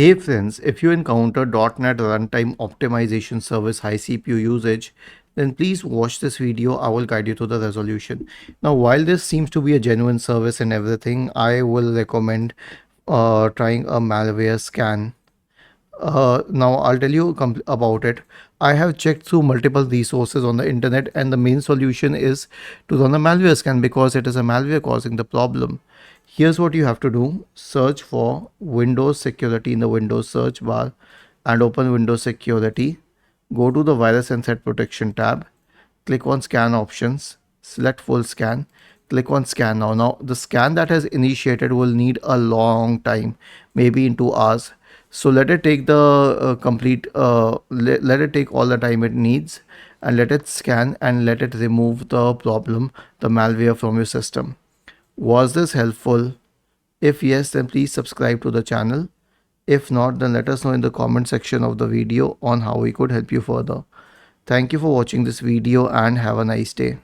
Hey friends, if you encounter .NET Runtime Optimization Service high CPU usage, then please watch this video. I will guide you to the resolution. Now, while this seems to be a genuine service and everything, I will recommend trying a malware scan. Now I'll tell you about it. I have checked through multiple resources on the internet, and the main solution is to run a malware scan because it is a malware causing the problem. Here's what you have to do. Search for Windows Security in the Windows search bar and open Windows Security. Go to the Virus and Threat Protection tab. Click on Scan Options. Select Full Scan. Click on Scan now. Now the scan that has initiated will need a long time, maybe in 2 hours. So let it take the let it take all the time it needs, and let it scan and let it remove the problem, the malware from your system. Was this helpful? If yes, then please subscribe to the channel. If not, then let us know in the comment section of the video on how we could help you further. Thank you for watching this video and have a nice day.